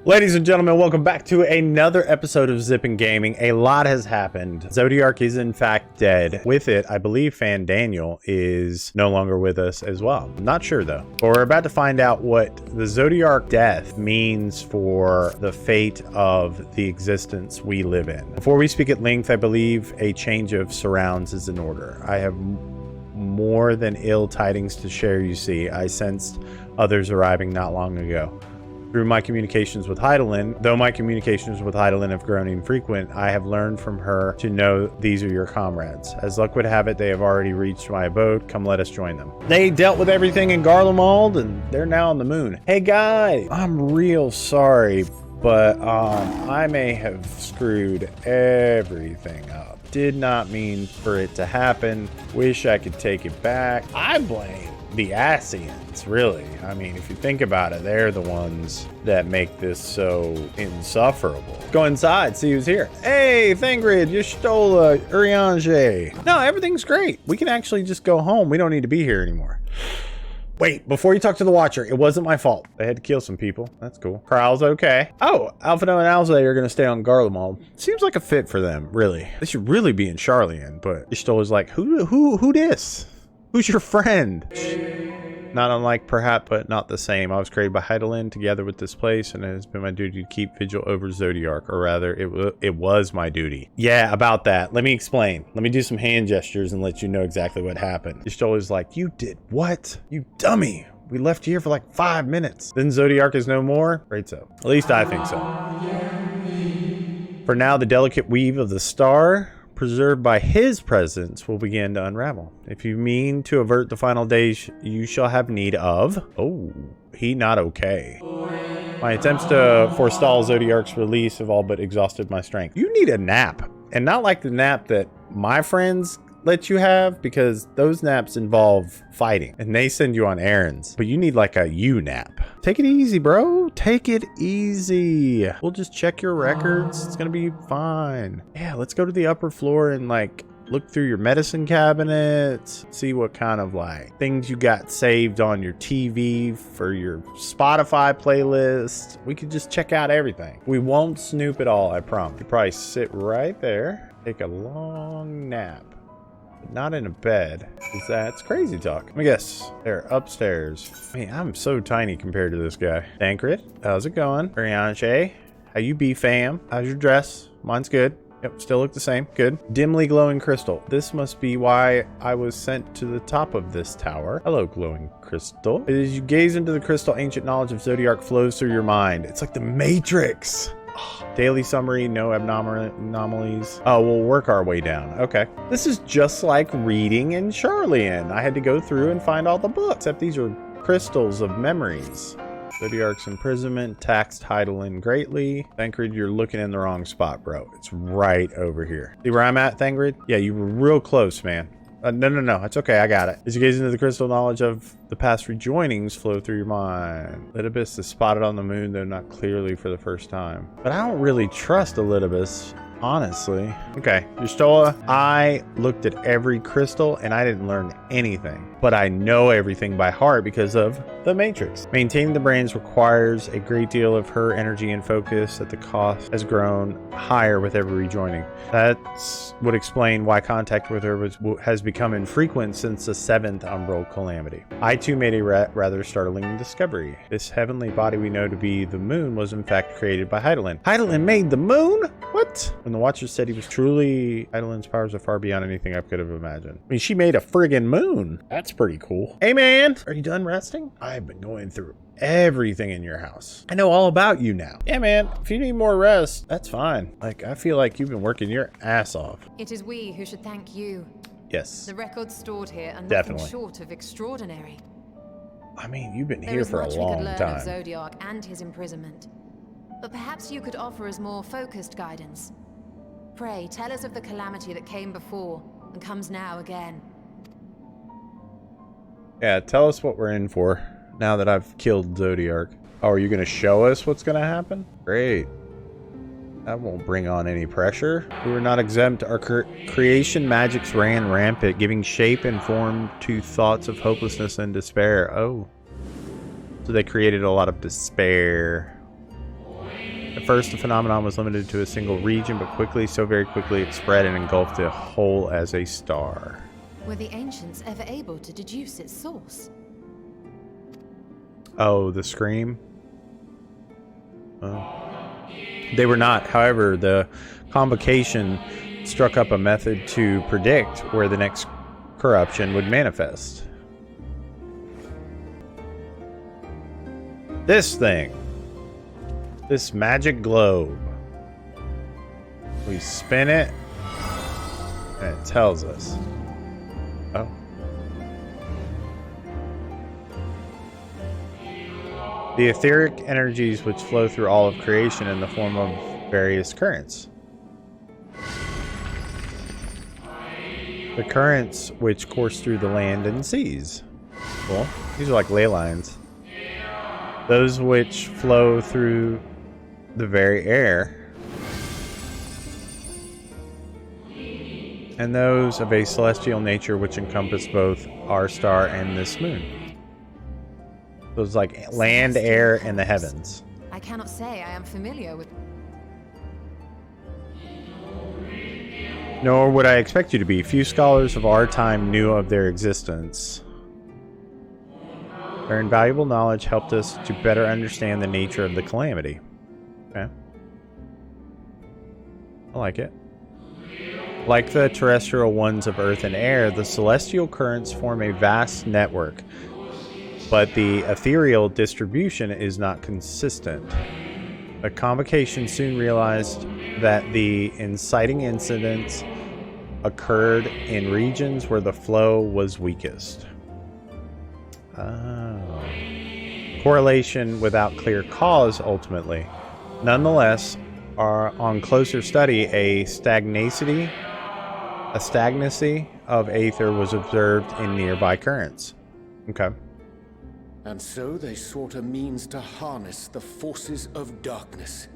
Ladies and gentlemen, welcome back to another episode of Zippin' Gaming. A lot has happened. Zodiark is in fact dead. With it, I believe Fandaniel is no longer with us as well. I'm not sure though. But we're about to find out what the Zodiark death means for the fate of the existence we live in. Before we speak at length, I believe a change of surrounds is in order. I have more than ill tidings to share, you see. I sensed others arriving not long ago. Through my communications with Heidelin, though my communications with Heidelin have grown infrequent, I have learned from her to know these are your comrades. As luck would have it, they have already reached my abode. Come, let us join them. They dealt with everything in Garlemald, and they're now on the moon. Hey, guy, I'm real sorry, but I may have screwed everything up. Did not mean for it to happen. Wish I could take it back. I blame the Asians, really. I mean, if you think about it, they're the ones that make this so insufferable. Go inside, see who's here. Hey, Thangrid, Yestola, Uriange. No, everything's great. We can actually just go home. We don't need to be here anymore. Wait, before you talk to the Watcher, it wasn't my fault. I had to kill some people. That's cool. Kral's okay. Oh, Alphino and Alze are going to stay on Garlemald. Seems like a fit for them, really. They should really be in Charlian, but Yestola's like, who this? Who's your friend? Not unlike perhaps, but not the same. I was created by Heidelin together with this place, and it has been my duty to keep vigil over Zodiark, or rather, it was my duty. Yeah, about that. Let me explain. Let me do some hand gestures and let you know exactly what happened. Yestola's like, you did what? You dummy. We left you here for like 5 minutes. Then Zodiark is no more? Great so. At least I think so. For now, the delicate weave of the star preserved by his presence will begin to unravel. If you mean to avert the final days you shall have need of. Oh, he not okay. My attempts to forestall Zodiark's release have all but exhausted my strength. You need a nap, and not like the nap that my friends let you have, because those naps involve fighting and they send you on errands. But you need like a you nap. Take it easy, bro. Take it easy. We'll just check your records. It's gonna be fine. Yeah, let's go to the upper floor and like look through your medicine cabinets, see what kind of like things you got saved on your TV for your Spotify playlist. We could just check out everything. We won't snoop at all, I promise. You probably sit right there, take a long nap. Not in a bed, because that's crazy talk. Let me guess. They're upstairs. Man, I'm so tiny compared to this guy. Tancred, how's it going? Uriange, how you be, fam? How's your dress? Mine's good. Yep, still look the same. Good. Dimly glowing crystal. This must be why I was sent to the top of this tower. Hello, glowing crystal. As you gaze into the crystal, ancient knowledge of Zodiark flows through your mind. It's like the Matrix. Daily summary, no anomalies. Oh, we'll work our way down. Okay. This is just like reading in Charlian. I had to go through and find all the books, except these are crystals of memories. Zodiark's imprisonment taxed Heidelin greatly. Thangrid, you're looking in the wrong spot, bro. It's right over here. See where I'm at, Thangrid? Yeah, you were real close, man. No. It's okay. I got it. As you gaze into the crystal, knowledge of the past rejoinings flow through your mind. Elidibus is spotted on the moon, though not clearly for the first time. But I don't really trust Elidibus, honestly. Okay, Yestola, I looked at every crystal and I didn't learn anything. But I know everything by heart because of the Matrix. Maintaining the brains requires a great deal of her energy and focus, that the cost has grown higher with every rejoining. That would explain why contact with her has become infrequent since the 7th Umbral calamity. I too made a rather startling discovery. This heavenly body we know to be the moon was in fact created by Heidelin. Heidelin made the moon? What? When the Watcher said he was truly, Heidelin's powers are far beyond anything I could have imagined. I mean, she made a friggin' moon. That's pretty cool. Hey man, are you done resting? I've been going through everything in your house. I know all about you now. Yeah man, if you need more rest, that's fine. Like, I feel like you've been working your ass off. It is we who should thank you. Yes. The records stored here are definitely nothing short of extraordinary. I mean, you've been here for a long time. There is much we could learn of Zodiark and his imprisonment. But perhaps you could offer us more focused guidance. Pray, tell us of the calamity that came before and comes now again. Yeah, tell us what we're in for now that I've killed Zodiark. Oh, are you going to show us what's going to happen? Great. That won't bring on any pressure. We were not exempt. Our creation magics ran rampant, giving shape and form to thoughts of hopelessness and despair. Oh. So they created a lot of despair. At first, the phenomenon was limited to a single region, but very quickly, it spread and engulfed the whole as a star. Were the ancients ever able to deduce its source? Oh, the scream? They were not. However, the convocation struck up a method to predict where the next corruption would manifest. This thing. This magic globe. We spin it, and it tells us. Oh. The etheric energies which flow through all of creation in the form of various currents. The currents which course through the land and seas. Cool. These are like ley lines. Those which flow through the very air. And those of a celestial nature which encompass both our star and this moon. Those like land, air, and the heavens. I cannot say I am familiar with... Nor would I expect you to be. Few scholars of our time knew of their existence. Their invaluable knowledge helped us to better understand the nature of the calamity. Okay. I like it. Like the terrestrial ones of earth and air, the celestial currents form a vast network, but the ethereal distribution is not consistent. The convocation soon realized that the inciting incidents occurred in regions where the flow was weakest. Oh. Correlation without clear cause, ultimately. Nonetheless, on closer study, a stagnancy of aether was observed in nearby currents. Okay. And so they sought a means to harness the forces of darkness,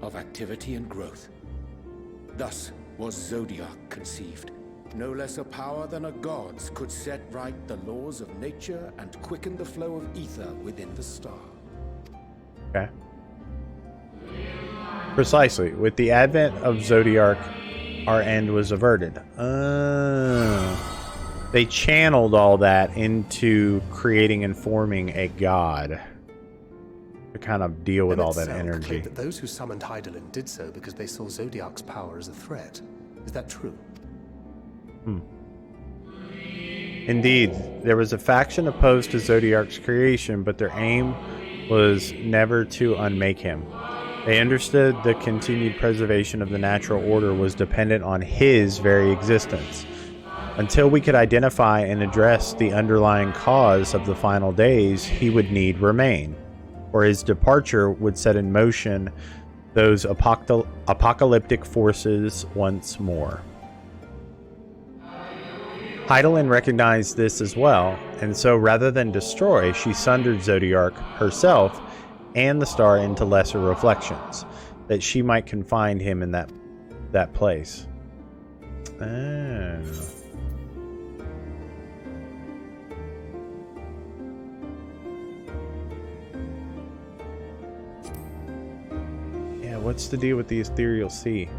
of activity and growth. Thus was Zodiark conceived. No less a power than a god's could set right the laws of nature and quicken the flow of ether within the star. Okay. Precisely. With the advent of Zodiark, our end was averted. They channeled all that into creating and forming a god to kind of deal with all that energy. That those who summoned Hydaelyn did so because they saw Zodiark's power as a threat. Is that true? Indeed, there was a faction opposed to Zodiark's creation, but their aim was never to unmake him. They understood the continued preservation of the natural order was dependent on his very existence. Until we could identify and address the underlying cause of the final days, he would need remain, or his departure would set in motion those apocalyptic forces once more. Hydaelyn recognized this as well, and so rather than destroy, she sundered Zodiark herself and the star into lesser reflections, that she might confine him in that place. Oh. Yeah, what's the deal with the ethereal sea?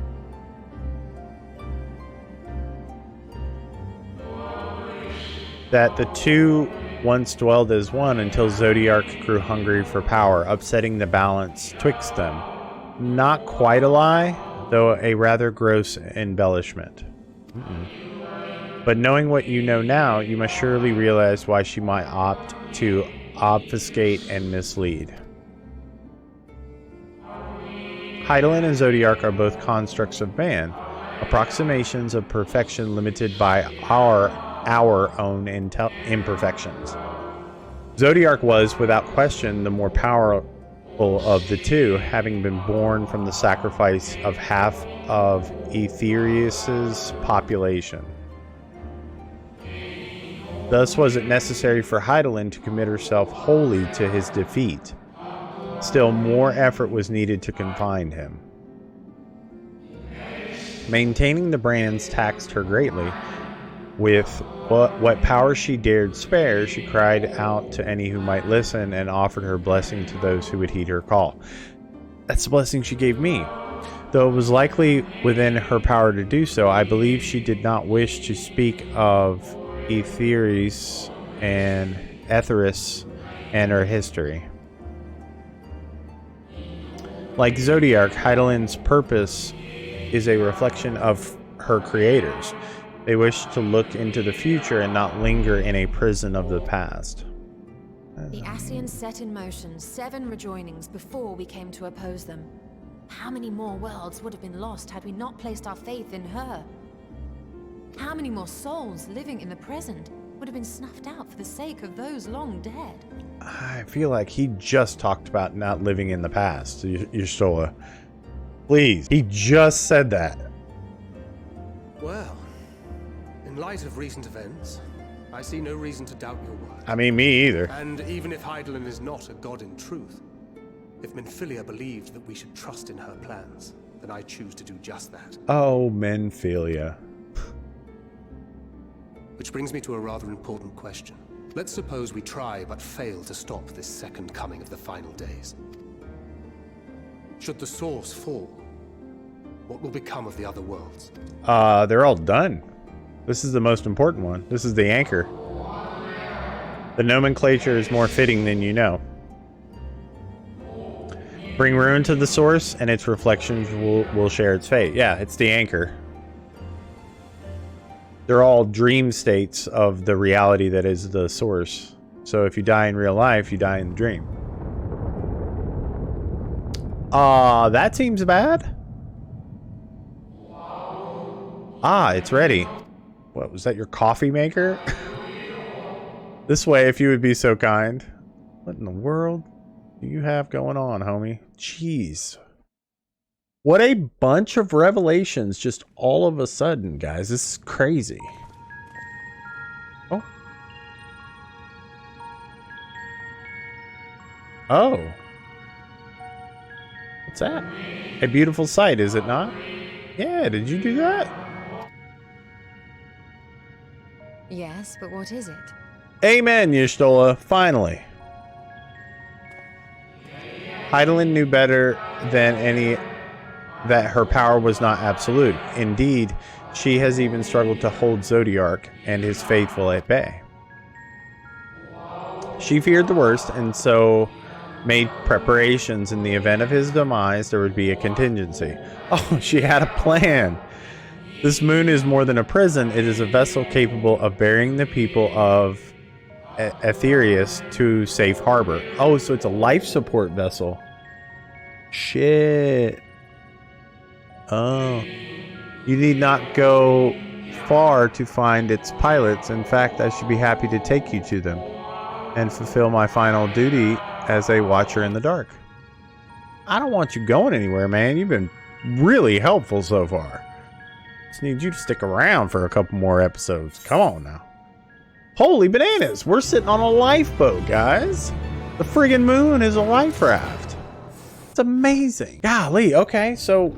That the two once dwelled as one until Zodiark grew hungry for power, upsetting the balance twixt them. Not quite a lie, though a rather gross embellishment. But knowing what you know now, you must surely realize why she might opt to obfuscate and mislead. Hydaelyn and Zodiark are both constructs of man, approximations of perfection limited by our own imperfections. Zodiark was, without question, the more powerful of the two, having been born from the sacrifice of half of Aetherius's population. Thus was it necessary for Hydaelyn to commit herself wholly to his defeat. Still, more effort was needed to confine him. Maintaining the brands taxed her greatly. With what power she dared spare, she cried out to any who might listen and offered her blessing to those who would heed her call. That's the blessing she gave me. Though it was likely within her power to do so, I believe she did not wish to speak of Aetheris and Aetheris and her history. Like Zodiark, Heidelin's purpose is a reflection of her creators. They wish to look into the future and not linger in a prison of the past. The Ascians set in motion 7 rejoinings before we came to oppose them. How many more worlds would have been lost had we not placed our faith in her? How many more souls living in the present would have been snuffed out for the sake of those long dead? I feel like he just talked about not living in the past, Y'shtola. Please, he just said that. Well, in light of recent events, I see no reason to doubt your word. I mean, me either. And even if Heidelin is not a god in truth, if Menphilia believed that we should trust in her plans, then I choose to do just that. Oh, Menphilia. Which brings me to a rather important question. Let's suppose we try but fail to stop this second coming of the final days. Should the source fall, what will become of the other worlds? They're all done. This is the most important one. This is the anchor. The nomenclature is more fitting than you know. Bring ruin to the source, and its reflections will share its fate. Yeah, it's the anchor. They're all dream states of the reality that is the source. So if you die in real life, you die in the dream. That seems bad. It's ready. What, was that your coffee maker? This way, if you would be so kind. What in the world do you have going on, homie? Jeez. What a bunch of revelations just all of a sudden, guys. This is crazy. Oh. Oh. What's that? A beautiful sight, is it not? Yeah, did you do that? Yes, but what is it? Amen, Y'shtola. Finally. Heidelin knew better than any that her power was not absolute. Indeed, she has even struggled to hold Zodiark and his faithful at bay. She feared the worst and so made preparations. In the event of his demise, there would be a contingency. Oh, she had a plan. This moon is more than a prison. It is a vessel capable of bearing the people of Aetheris to safe harbor. Oh, so it's a life support vessel. Shit. Oh. You need not go far to find its pilots. In fact, I should be happy to take you to them and fulfill my final duty as a watcher in the dark. I don't want you going anywhere, man. You've been really helpful so far. Just need you to stick around for a couple more episodes. Come on now. Holy bananas. We're sitting on a lifeboat, guys. The friggin' moon is a life raft. It's amazing. Golly. Okay, so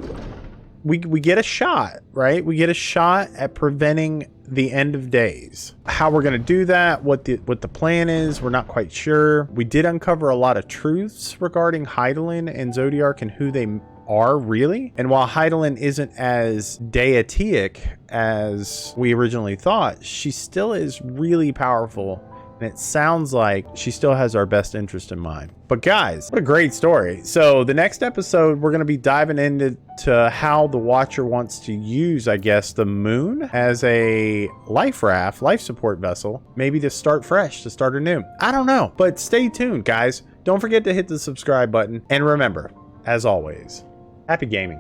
we get a shot, right? We get a shot at preventing the end of days. How we're going to do that, what the plan is, we're not quite sure. We did uncover a lot of truths regarding Heidelin and Zodiark and who they are really. And while Heidelin isn't as deityic as we originally thought, she still is really powerful. And it sounds like she still has our best interest in mind. But guys, what a great story. So the next episode, we're going to be diving into how the Watcher wants to use, I guess, the moon as a life raft, life support vessel, maybe to start fresh, to start anew. I don't know, but stay tuned, guys. Don't forget to hit the subscribe button. And remember, as always, happy gaming.